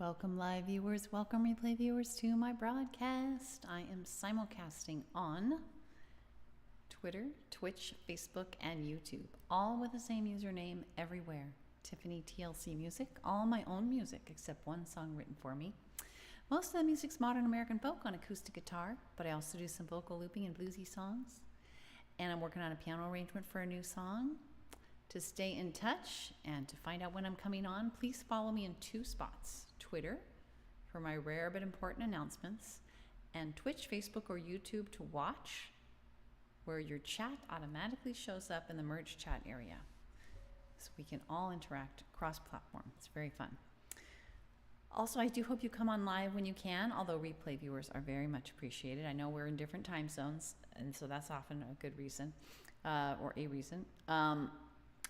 Welcome live viewers, welcome replay viewers to my broadcast. I am simulcasting on Twitter, Twitch, Facebook, and YouTube, all with the same username everywhere. Tiffany TLC Music, all my own music except one song written for me. Most of the music's modern American folk on acoustic guitar, but I also do some vocal looping and bluesy songs. And I'm working on a piano arrangement for a new song. To stay in touch and to find out when I'm coming on, please follow me in two spots. Twitter for my rare but important announcements, and Twitch, Facebook, or YouTube to watch, where your chat automatically shows up in the merge chat area. So we can all interact cross-platform. It's very fun. Also, I do hope you come on live when you can, although replay viewers are very much appreciated. I know we're in different time zones, and so that's often a good reason, or a reason.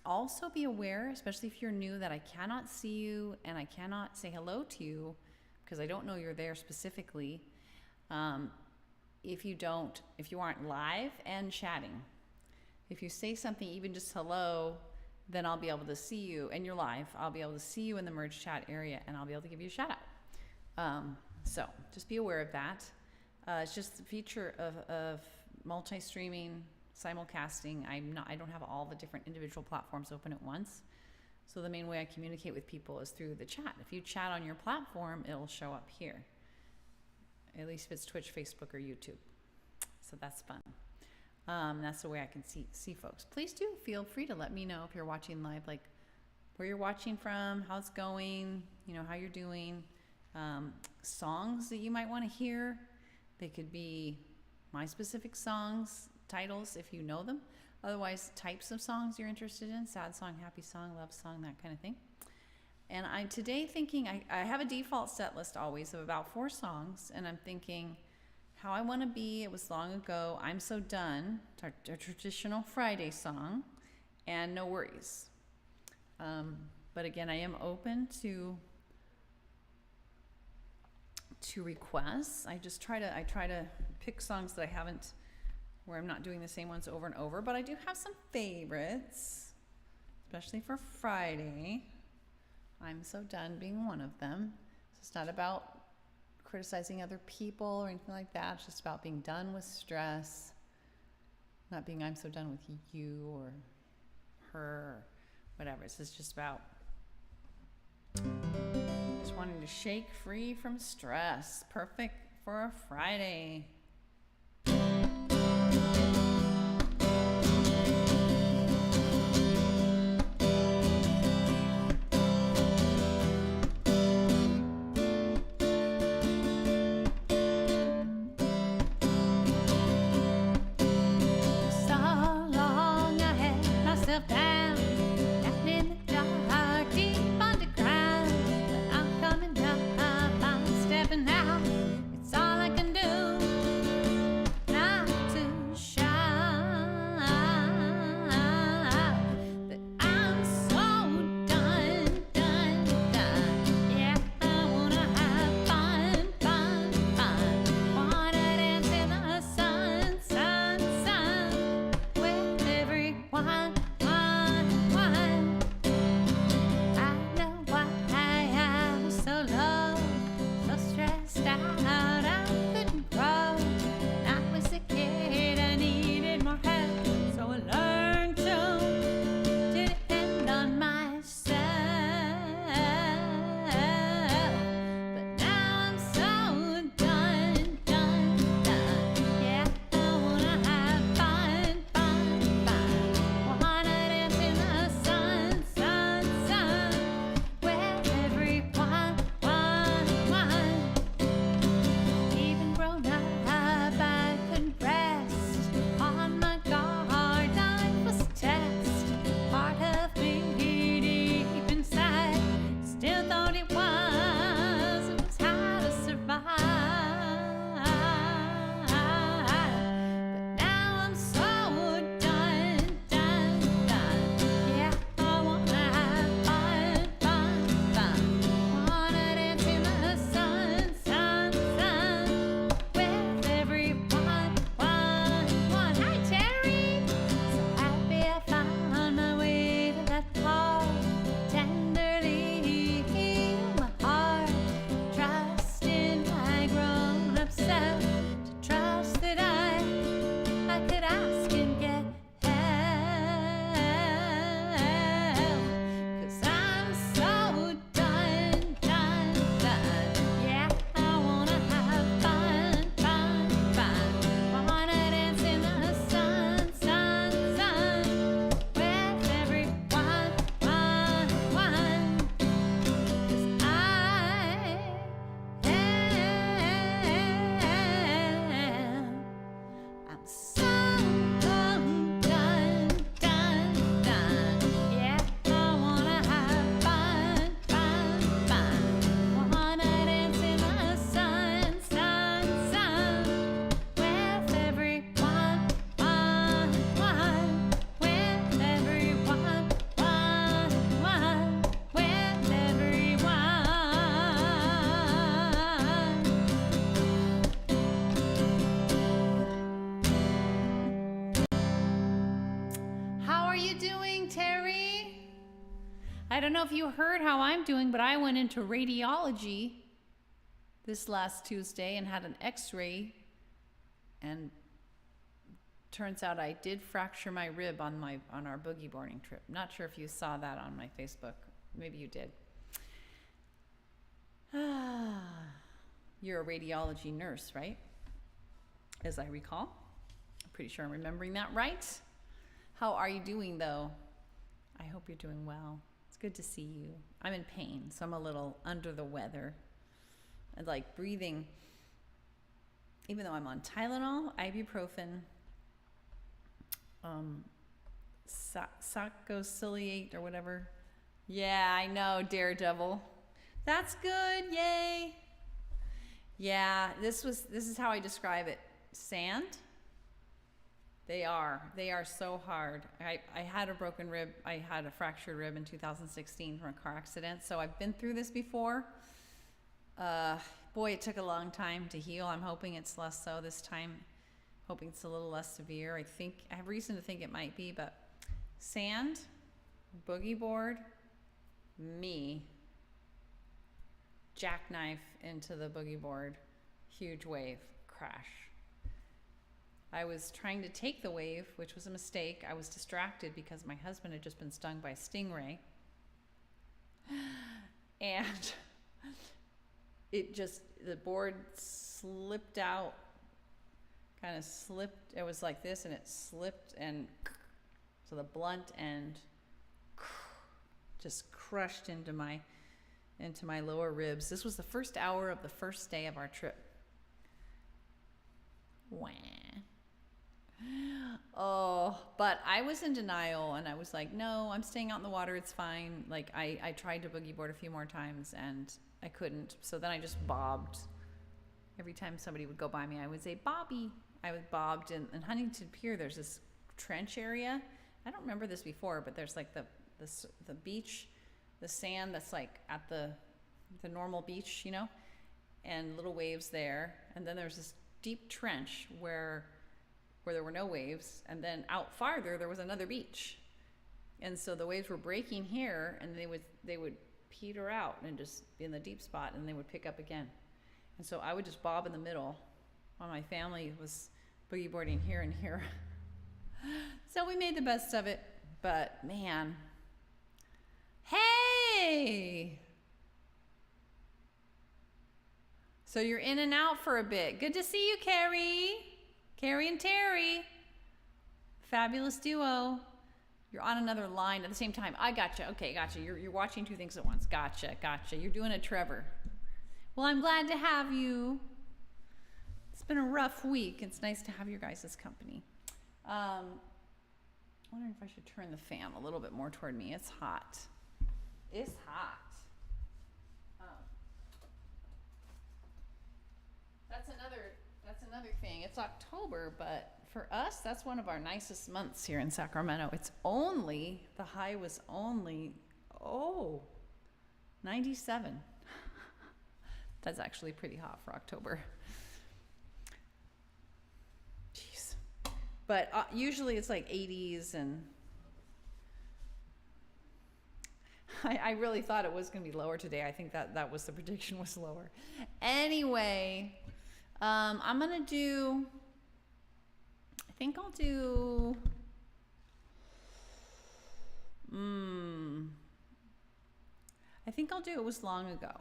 Also be aware, especially if you're new, that I cannot see you and I cannot say hello to you because I don't know you're there specifically. If you aren't live and chatting. If you say something, even just hello, then I'll be able to see you, and you're live. I'll be able to see you in the merge chat area, and I'll be able to give you a shout out. So just be aware of that. It's just the feature of multi-streaming, simulcasting. I don't have all the different individual platforms open at once. So the main way I communicate with people is through the chat. If you chat on your platform, it'll show up here. At least if it's Twitch, Facebook, or YouTube. So that's fun. That's the way I can see folks. Please do feel free to let me know if you're watching live, like where you're watching from, how it's going, how you're doing. Songs that you might want to hear. They could be my specific songs, titles if you know them. Otherwise, types of songs you're interested in: sad song, happy song, love song, that kind of thing. And I'm today thinking, I have a default set list always of about 4 songs, and I'm thinking how I want to be. It was long ago. I'm So Done, our traditional Friday song, and No Worries. But again, I am open to requests. I try to pick songs that I haven't, where I'm not doing the same ones over and over, but I do have some favorites, especially for Friday. I'm So Done being one of them. So it's not about criticizing other people or anything like that. It's just about being done with stress, not being I'm so done with you or her or whatever. It's just about just wanting to shake free from stress. Perfect for a Friday. It's all I can do. I don't know if you heard how I'm doing, but I went into radiology this last Tuesday and had an x-ray, and turns out I did fracture my rib on our boogie boarding trip. Not sure if you saw that on my Facebook. Maybe you did. You're a radiology nurse, right? As I recall. I'm pretty sure I'm remembering that right. How are you doing, though? I hope you're doing well. It's good to see you. I'm in pain, so I'm a little under the weather. And like breathing, even though I'm on Tylenol, ibuprofen, salicylate or whatever. Yeah, I know, Daredevil. That's good, yay. Yeah, this is how I describe it. Sand. They are so hard. I had a broken rib. I had a fractured rib in 2016 from a car accident. So I've been through this before. Boy, it took a long time to heal. I'm hoping it's less so this time. Hoping it's a little less severe. I have reason to think it might be, but sand, boogie board, me, jackknife into the boogie board, huge wave, crash. I was trying to take the wave, which was a mistake. I was distracted because my husband had just been stung by a stingray. And the board slipped out, kind of slipped. It was like this, and it slipped, and so the blunt end just crushed into my lower ribs. This was the first hour of the first day of our trip. Wah. Oh, but I was in denial, and I was like, no, I'm staying out in the water. It's fine. Like I tried to boogie board a few more times, and I couldn't. So then I just bobbed. Every time somebody would go by me, I would say, Bobby. I was bobbed. In Huntington Pier, there's this trench area. I don't remember this before, but there's like the beach, the sand that's like at the normal beach, you know, and little waves there. And then there's this deep trench where there were no waves. And then out farther, there was another beach. And so the waves were breaking here, and they would peter out and just be in the deep spot, and they would pick up again. And so I would just bob in the middle while my family was boogie boarding here and here. So we made the best of it, but man. Hey! So you're in and out for a bit. Good to see you, Carrie. Carrie and Terry. Fabulous duo. You're on another line at the same time. I gotcha. Okay, gotcha. You're watching two things at once. Gotcha. You're doing a Trevor. Well, I'm glad to have you. It's been a rough week. It's nice to have your guys' company. I'm wondering if I should turn the fan a little bit more toward me. It's hot. It's hot. That's another thing. It's October, but for us, that's one of our nicest months here in Sacramento. The high was only 97. That's actually pretty hot for October. Jeez. But usually it's like 80s, and I really thought it was going to be lower today. I think that was the prediction, was lower. Anyway, I'm going to do, I think I'll do, It Was Long Ago.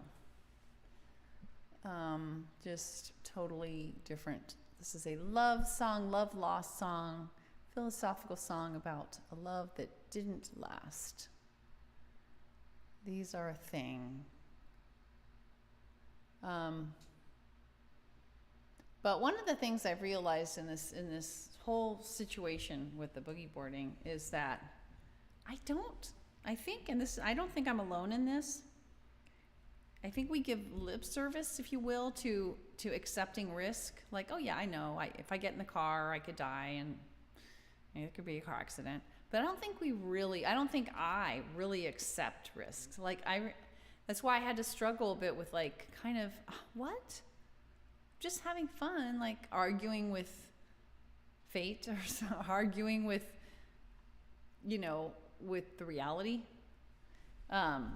Just totally different. This is a love song, love lost song, philosophical song about a love that didn't last. These are a thing. But one of the things I've realized in this whole situation with the boogie boarding is that I don't think I'm alone in this. I think we give lip service, if you will, to accepting risk. Like, oh yeah, I know. If I get in the car, I could die, and it could be a car accident. But I don't think I really accept risks. Like that's why I had to struggle a bit with like kind of what? Just having fun, like arguing with fate or arguing with, with the reality. And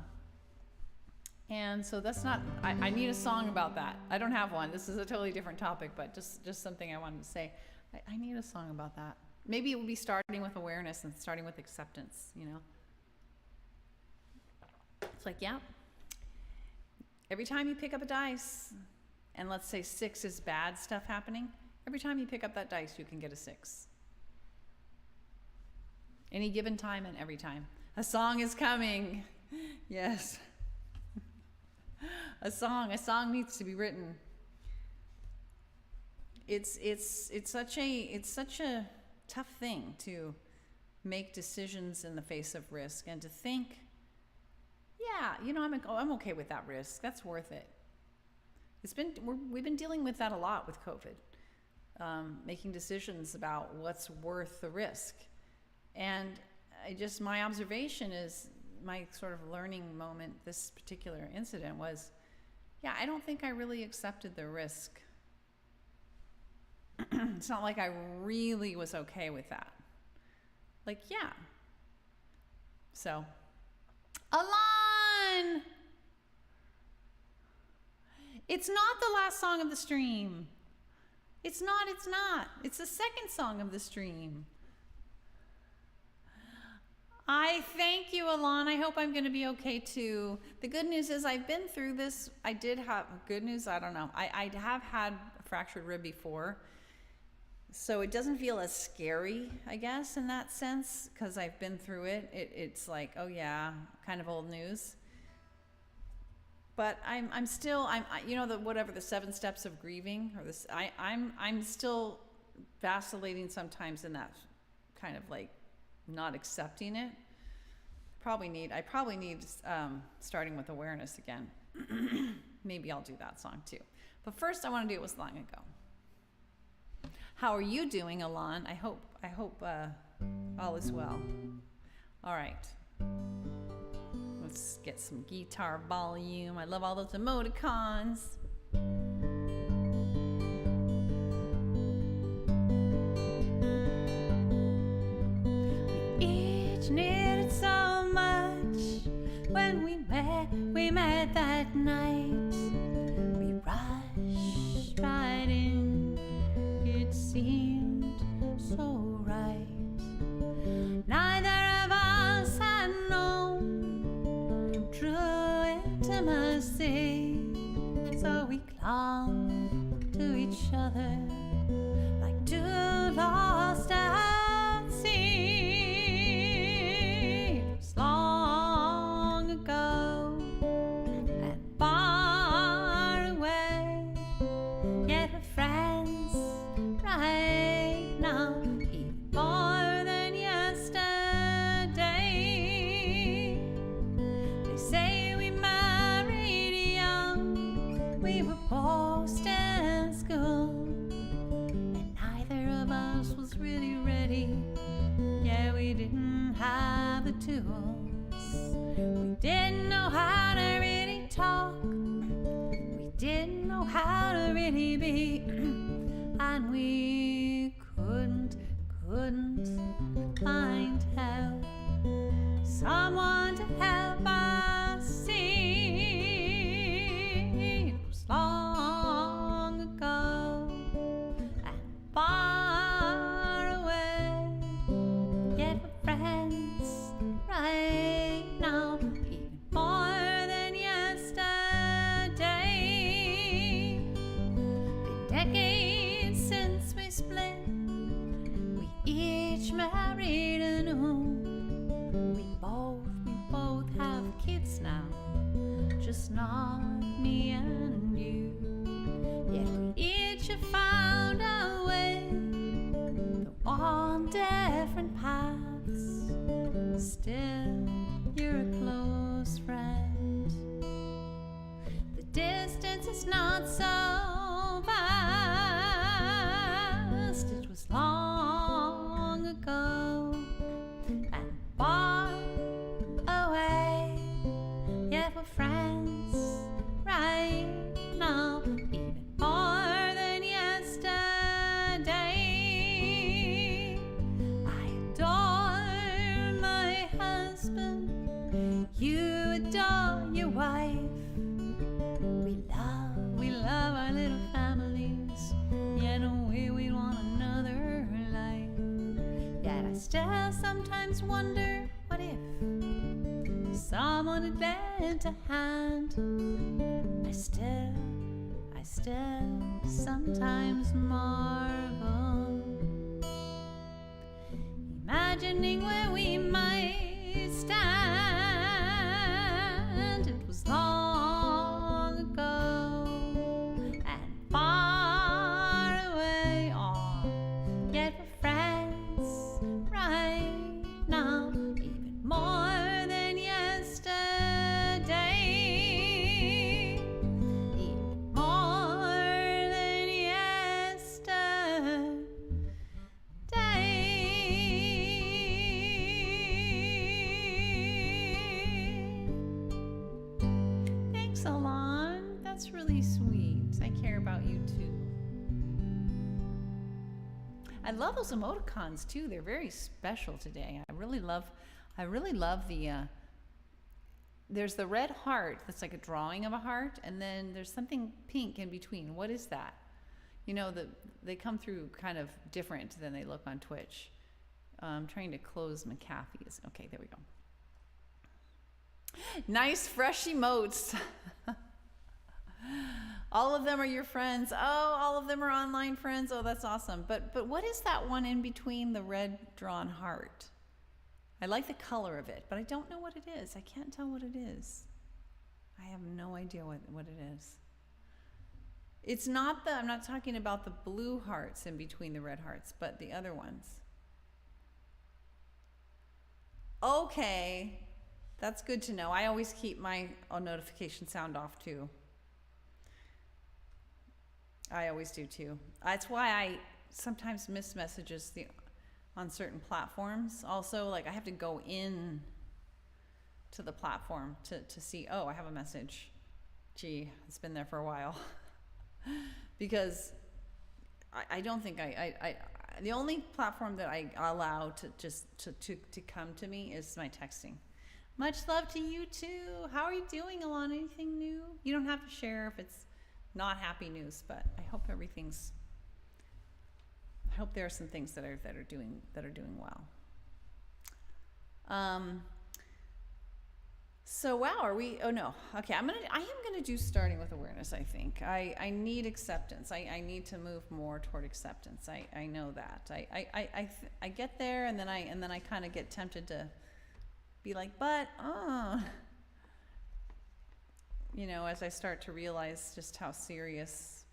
so that's not, I need a song about that. I don't have one. This is a totally different topic, but just something I wanted to say. I need a song about that. Maybe it would be starting with awareness and starting with acceptance, you know? It's like, yeah, every time you pick up a dice, and let's say 6 is bad stuff happening, every time you pick up that dice, you can get a 6. Any given time and every time. A song is coming. Yes. A song needs to be written. It's such a tough thing to make decisions in the face of risk and to think, yeah, you know, I'm okay with that risk. That's worth it. We've been dealing with that a lot with COVID, making decisions about what's worth the risk. And my observation is, my sort of learning moment, this particular incident was, yeah, I don't think I really accepted the risk. It's not like I really was okay with that. Like, yeah. So, Alon! It's not the last song of the stream. It's not. It's the second song of the stream. I thank you, Alon. I hope I'm going to be okay too. The good news is I've been through this. I did have good news. I don't know. I have had a fractured rib before. So it doesn't feel as scary, I guess, in that sense, because I've been through it. It's like, oh yeah, kind of old news. But I'm still, you know, the 7 steps of grieving, or this, I'm still vacillating sometimes in that kind of like not accepting it. I probably need starting with awareness again. Maybe I'll do that song too. But first I want to do It Was Long Ago. How are you doing, Alon? I hope all is well. All right. Let's get some guitar volume. I love all those emoticons. We each needed so much when we met that night. We rushed right in. It seemed so right. Neither of us had known true intimacy, so we clung to each other like two lost at sea. It was long ago and far away, yet we're friends right now, even more than yesterday. They say we married young, we were both in school, and neither of us was really ready. Yeah, we didn't have the tools. We didn't know how to really talk. We didn't know how to really be. And we couldn't find help, someone to help us see. It was long ago and far away, yet we're friends right now, even more than yesterday. Been decades since we split. We each married anew. We both have kids now, just not me and you. Yet we each have found our way, though on different paths. Still, you're a close friend. The distance is not so vast. It was long ago and far away, yet we're friends right now, even more than yesterday. I adore my husband. You wife. We love our little families. Yet we want another life. Yet I still sometimes wonder, what if someone had lent a hand? I still sometimes marvel, imagining where we might stand. It was long ago and far away, yet we're friends right now, even more than yesterday, even more than yesterday. Thanks, Alon. That's really sweet. I care about you too. I love those emoticons too. They're very special today. I really love the there's the red heart that's like a drawing of a heart, and then there's something pink in between. What is that? You know, they come through kind of different than they look on Twitch. I'm trying to close McAfee's. Okay, there we go. Nice fresh emotes. All of them are your friends. Oh, all of them are online friends. Oh, that's awesome. But what is that one in between the red drawn heart? I like the color of it, but I don't know what it is. I can't tell what it is. I have no idea what it is. It's not I'm not talking about the blue hearts in between the red hearts, but the other ones. Okay, that's good to know. I always keep my notification sound off too. I always do too. That's why I sometimes miss messages on certain platforms. Also, like I have to go in to the platform to see, oh, I have a message. Gee, it's been there for a while. Because I don't think the only platform that I allow to come to me is my texting. Much love to you too. How are you doing, Alana? Anything new? You don't have to share if it's not happy news, but I hope I hope there are some things that are doing well. So wow, are we? Oh no. Okay, I am gonna do starting with awareness. I think I need acceptance. I need to move more toward acceptance. I know that. I get there, and then I kind of get tempted to be like, but you know, as I start to realize just how serious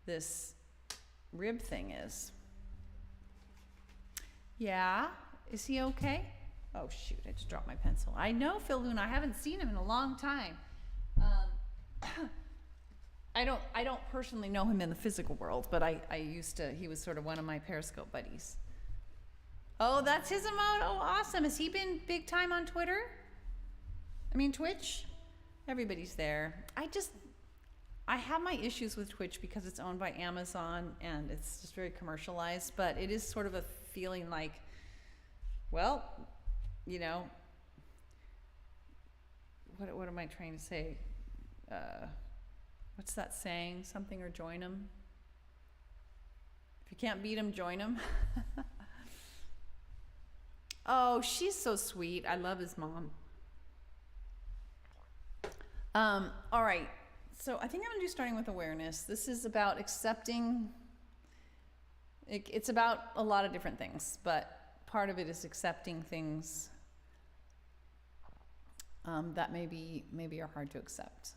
this rib thing is. Yeah, is he okay? Oh shoot, I just dropped my pencil. I know Phil Luna, I haven't seen him in a long time. I don't personally know him in the physical world, but I used to, he was sort of one of my Periscope buddies. Oh, that's his emote? Oh, awesome. Has he been big time on Twitter? I mean, Twitch? Everybody's there. I have my issues with Twitch because it's owned by Amazon and it's just very commercialized, but it is sort of a feeling like, well, you know, what am I trying to say? What's that saying? Something or join them. If you can't beat them, join them. Oh, she's so sweet. I love his mom. All right. So I think I'm going to do starting with awareness. This is about accepting. It's about a lot of different things, but part of it is accepting things that maybe are hard to accept.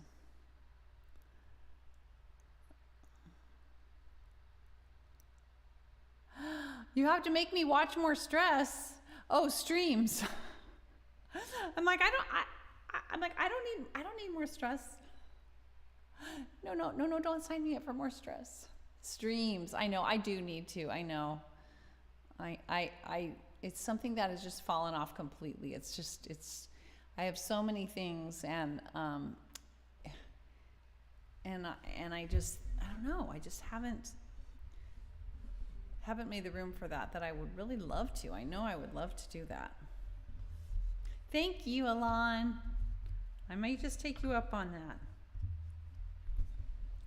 You have to make me watch more stress. Oh, streams. I'm like, I don't need more stress. No, don't sign me up for more stress. Streams. I know, I do need to. I know. It's something that has just fallen off completely. I have so many things, and I don't know. I just haven't made the room for that I would really love to. I know I would love to do that. Thank you, Alon. I might just take you up on that.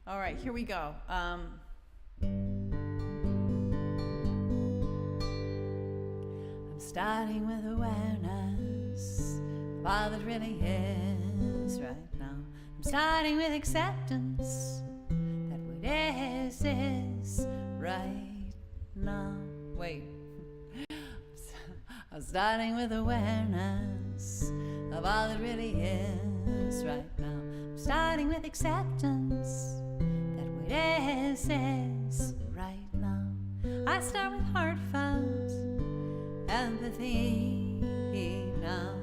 All right, here we go. I'm starting with awareness of all that really is right now. I'm starting with acceptance that what is right now. Wait. I'm starting with awareness of all that really is right now. I'm starting with acceptance that what is right now. I start with heartfelt empathy now,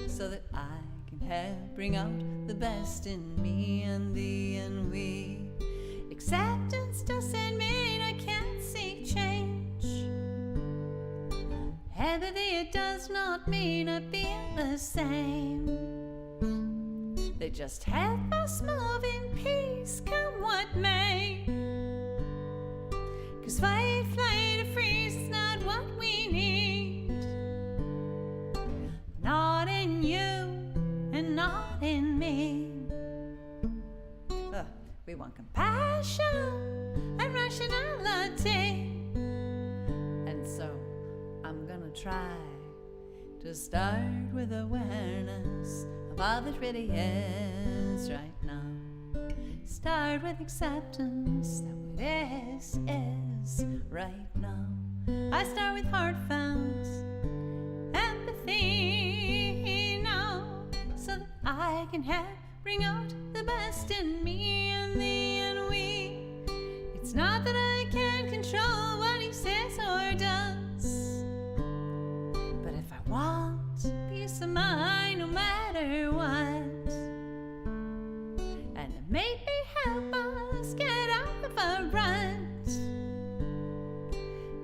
so that I can help bring out the best in me and thee and we. Acceptance doesn't mean I can't seek change. Empathy, it does not mean I feel the same. They just help us move in peace, come what may. 'Cause fight, flight, or freeze is not what we need. Not in you and not in me. We want compassion and rationality. And so I'm gonna try to start with awareness of all that really is right now. Start with acceptance that what is right now. I start with heartfelt empathy now, so that I can help bring out the best in me and thee and we. It's not that I can control what he says or does, but if I want peace of mind no matter what, and maybe help us get out of a rut,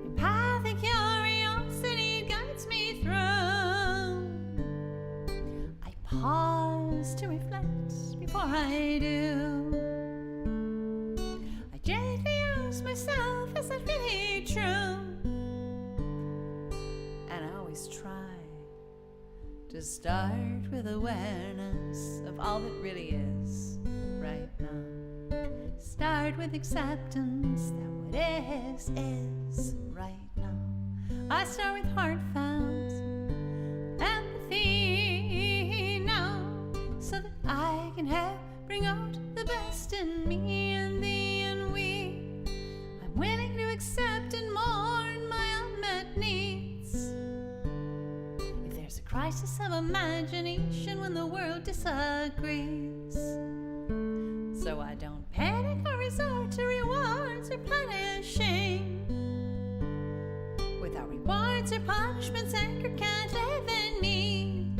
empathic curiosity guides me through. I pause to reflect before I do. I gently ask myself, is that really true? And I always try to start with awareness of all that really is right now. Start with acceptance that what is right now. I start with heartfelt empathy now, so that I can help bring out the best in me and thee and we. I'm willing to accept and mourn my unmet needs. If there's a crisis of imagination when the world disagrees, so I don't panic or resort to rewards or punishing. Without rewards or punishments, anger can't live in me.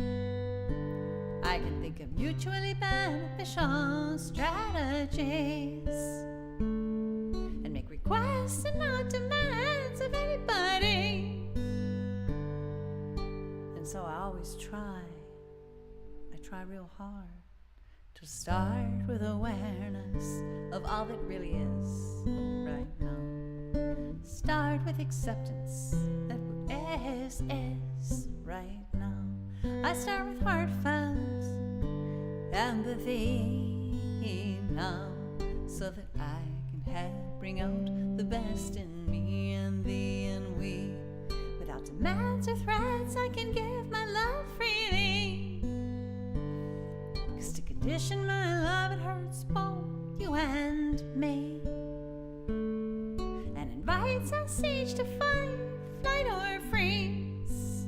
I can think of mutually beneficial strategies and make requests and not demands of anybody. And so I always try real hard to start with awareness of all that really is right now. Start with acceptance that what is right now. I start with heartfelt empathy now, so that I can help bring out the best in me and thee and we. Without demands or threats, I can give my love freely. 'Cause to condition my love, it hurts both you and me, and invites us each to fight, flight, or freeze.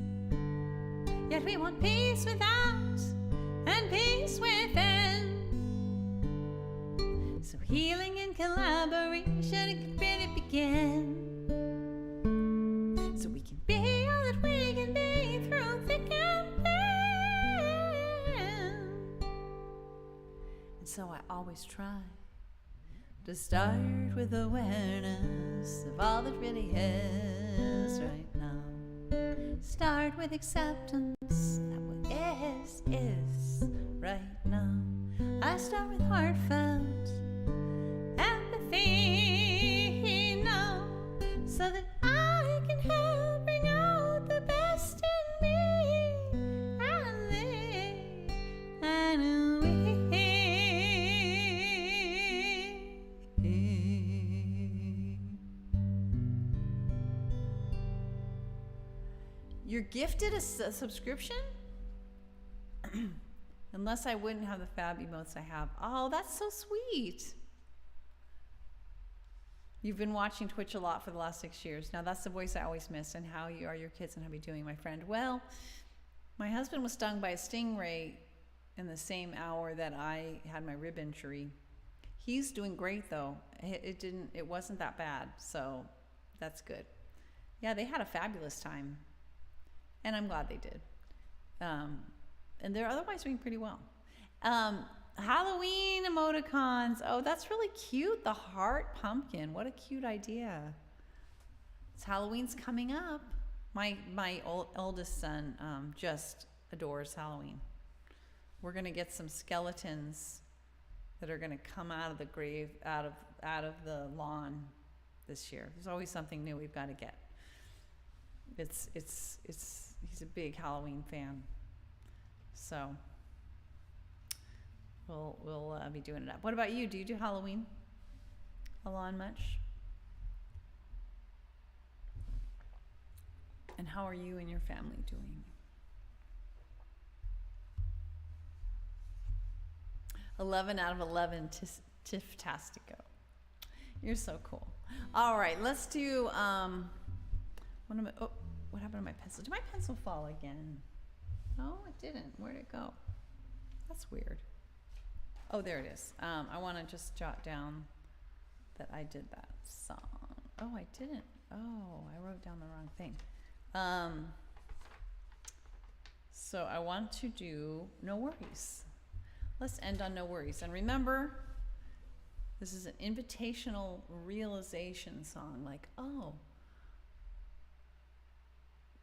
Yet we want peace without and peace within. So healing and collaboration, it can really begin. So we can be all that we can be through thick and thin. And so I always try to start with awareness of all that really is right now. Start with acceptance that what is right now. I start with heartfelt empathy now, so that I can help bring out the best in me and thee and You're gifted a subscription? Unless I wouldn't have the fab emotes I have. Oh, that's so sweet. You've been watching Twitch a lot for the last 6 years. Now that's the voice I always miss. And how are your kids and how are you doing, my friend? Well, my husband was stung by a stingray in the same hour that I had my rib injury. He's doing great though. It wasn't that bad, so that's good. Yeah, they had a fabulous time, and I'm glad they did. And they're otherwise doing pretty well. Halloween emoticons. Oh, that's really cute. The heart pumpkin. What a cute idea. It's Halloween's coming up. My oldest son just adores Halloween. We're gonna get some skeletons that are gonna come out of the grave, out of the lawn this year. There's always something new we've got to get. He's a big Halloween fan, so we'll be doing it up. What about you? Do you do Halloween, Alon, much? And how are you and your family doing? 11 out of 11, Tiff-tastico. You're so cool. All right, let's do, what happened to my pencil? Did my pencil fall again? No, it didn't. Where'd it go? That's weird. Oh, there it is. I want to just jot down that I did that song. Oh, I didn't. Oh, I wrote down the wrong thing. So I want to do No Worries. Let's end on No Worries. And remember, this is an invitational realization song. Like, oh,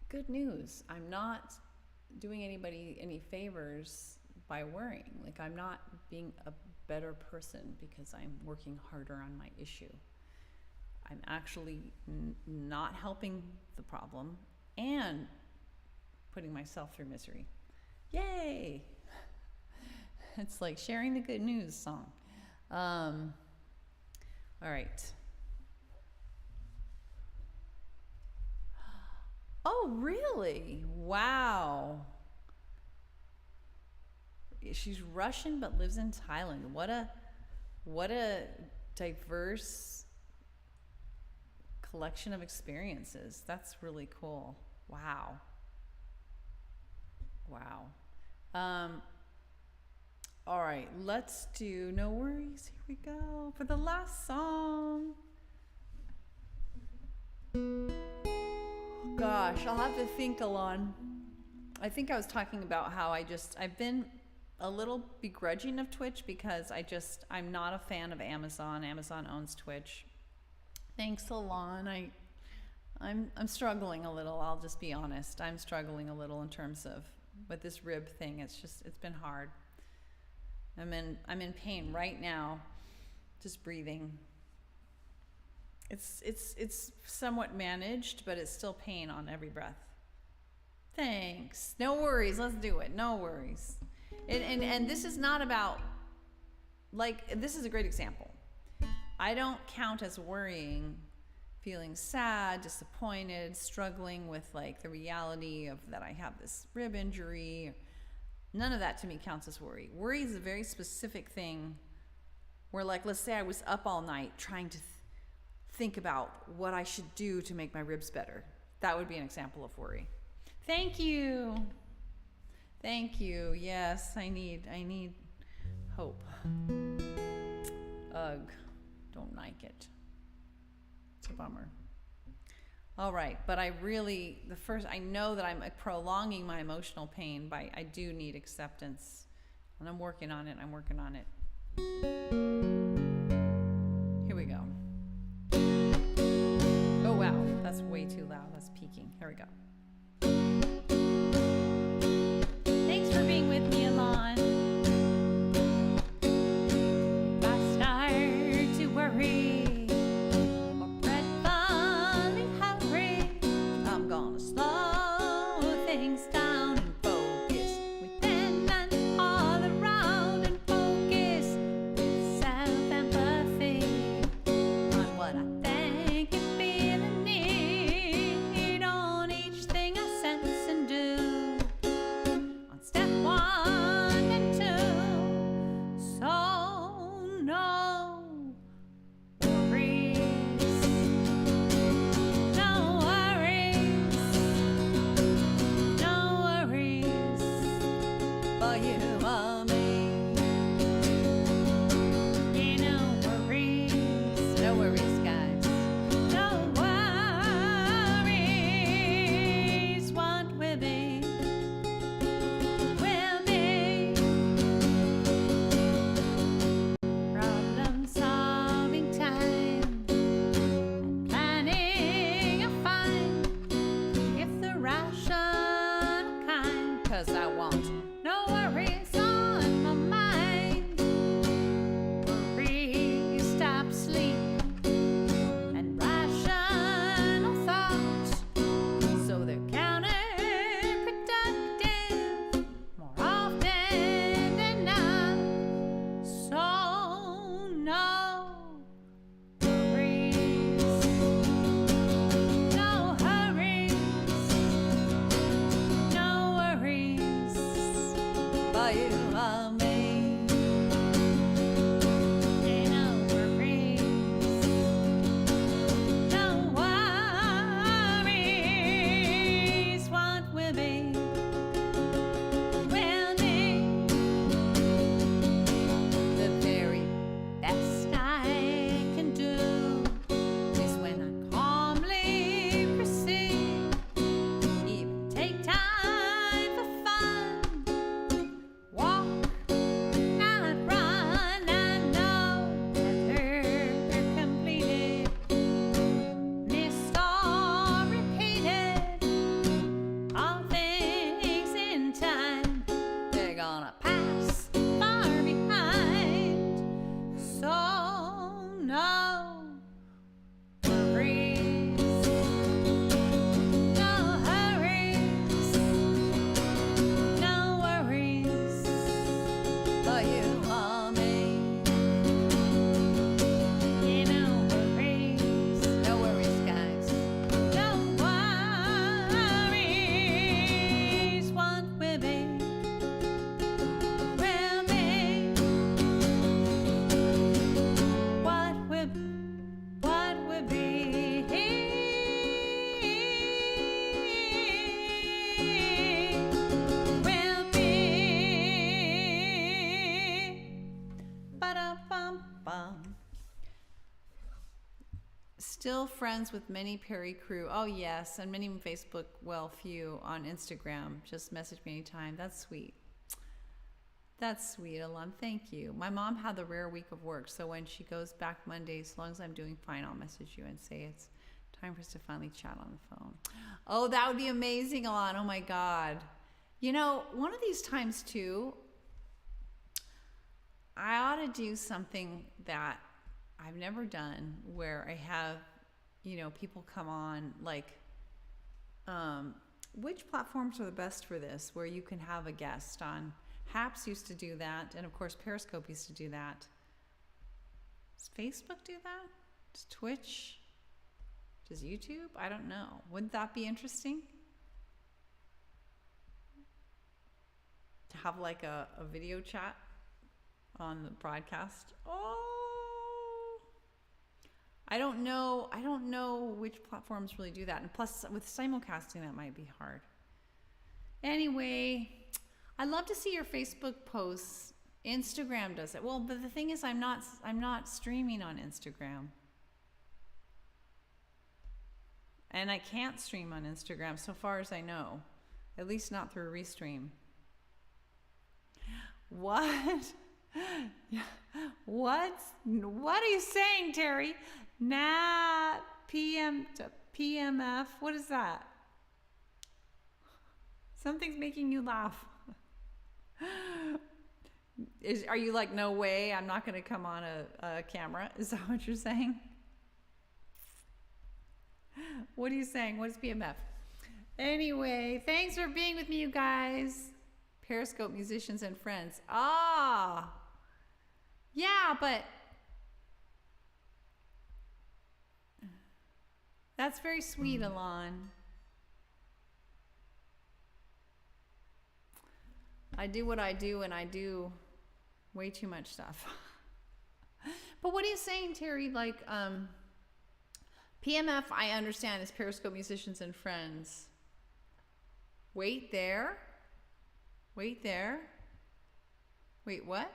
good news. I'm not doing anybody any favors by worrying. Like, I'm not being a better person because I'm working harder on my issue. I'm actually not helping the problem and putting myself through misery. Yay! It's like sharing the good news song. All right. Oh, really? Wow. She's Russian but lives in Thailand. What a diverse collection of experiences. That's really cool. Wow. All right, let's do No Worries. Here we go for the last song. Gosh, I'll have to think, Alon. I think I was talking about how I've been a little begrudging of Twitch because I'm not a fan of Amazon. Amazon owns Twitch. Thanks, Alon. I'm struggling a little. I'll just be honest. I'm struggling a little in terms of with this rib thing. It's been hard. I'm in pain right now, just breathing. It's somewhat managed, but it's still pain on every breath. Thanks. No worries. Let's do it. No worries. And this is not about, like, this is a great example. I don't count as worrying, feeling sad, disappointed, struggling with like the reality of that I have this rib injury. None of that to me counts as worry. Worry is a very specific thing where, like, let's say I was up all night trying to think about what I should do to make my ribs better. That would be an example of worry. Thank you. Thank you. Yes, I need hope. Ugh, don't like it. It's a bummer. All right, but I know that I'm prolonging my emotional pain I do need acceptance, and I'm working on it. Here we go. Oh, wow, that's way too loud. That's peaking. Here we go. Thanks for being with me, Alon. If I start to worry, slow things down and focus within and all around, and focus with self-empathy on what I think and feel and need on each thing. bum, bum. Still friends with many Perry crew. Oh, yes. And many on Facebook. Well, few on Instagram. Just message me anytime. That's sweet. That's sweet, Alon. Thank you. My mom had the rare week of work, so when she goes back Monday, as long as I'm doing fine, I'll message you and say it's time for us to finally chat on the phone. Oh, that would be amazing, Alon. Oh, my God. You know, one of these times, too, I ought to do something that I've never done where I have, you know, people come on, like, which platforms are the best for this, where you can have a guest on? Haps used to do that, and of course Periscope used to do that. Does Facebook do that? Does Twitch? Does YouTube? I don't know. Wouldn't that be interesting? To have like a video chat on the broadcast? Oh, I don't know which platforms really do that. And plus with simulcasting that might be hard. Anyway, I'd love to see your Facebook posts. Instagram does it. Well, but the thing is I'm not streaming on Instagram. And I can't stream on Instagram so far as I know. At least not through Restream. What? What are you saying, Terry? Nat PMF. What is that? Something's making you laugh. Are you like, no way, I'm not going to come on a camera? Is that what you're saying? What are you saying? What is PMF? Anyway, thanks for being with me, you guys. Periscope musicians and friends. Ah, yeah, but that's very sweet, Alon. I do what I do, and I do way too much stuff. But what are you saying, Terry? Like, PMF, I understand, is Periscope musicians and friends. Wait there. Wait there. Wait, what?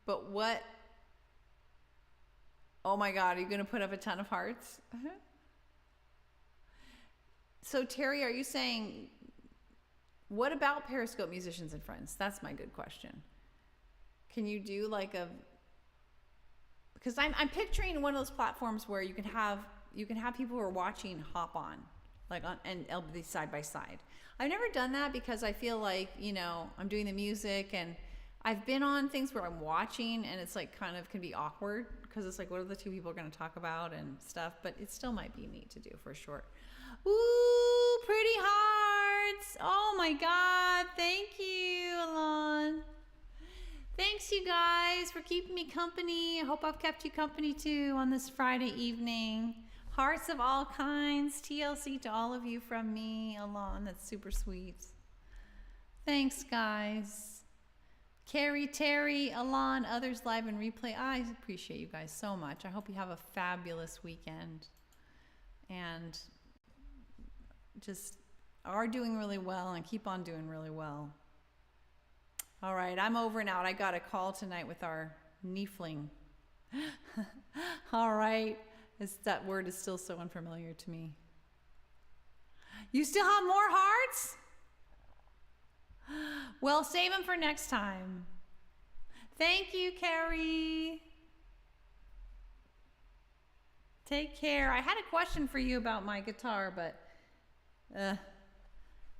But what? Oh my God, are you going to put up a ton of hearts? So Terry, are you saying, what about Periscope musicians and friends? That's my good question. Can you do like a, because I'm picturing one of those platforms where you can have people who are watching hop on, like on, and it'll be side by side. I've never done that because I feel like, you know, I'm doing the music, and I've been on things where I'm watching and it's like kind of can be awkward because it's like, what are the two people going to talk about and stuff, but it still might be neat to do for sure. Ooh, pretty hearts. Oh my God. Thank you, Alon. Thanks, you guys, for keeping me company. I hope I've kept you company too on this Friday evening. Hearts of all kinds. TLC to all of you from me, Alon. That's super sweet. Thanks, guys. Carrie, Terry, Alon, others live and replay. I appreciate you guys so much. I hope you have a fabulous weekend and just are doing really well and keep on doing really well. All right, I'm over and out. I got a call tonight with our Niefling. All right. That word is still so unfamiliar to me. You still have more hearts? Well, save them for next time. Thank you, Carrie. Take care. I had a question for you about my guitar, but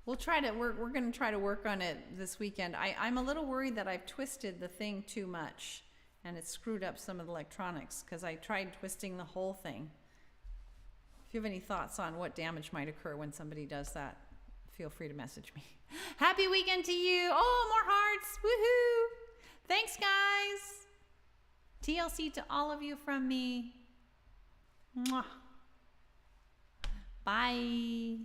we'll try to. We're going to try to work on it this weekend. I'm a little worried that I've twisted the thing too much, and it screwed up some of the electronics because I tried twisting the whole thing. If you have any thoughts on what damage might occur when somebody does that, feel free to message me. Happy weekend to you. Oh, more hearts. Woohoo. Thanks, guys. TLC to all of you from me. Mwah. Bye.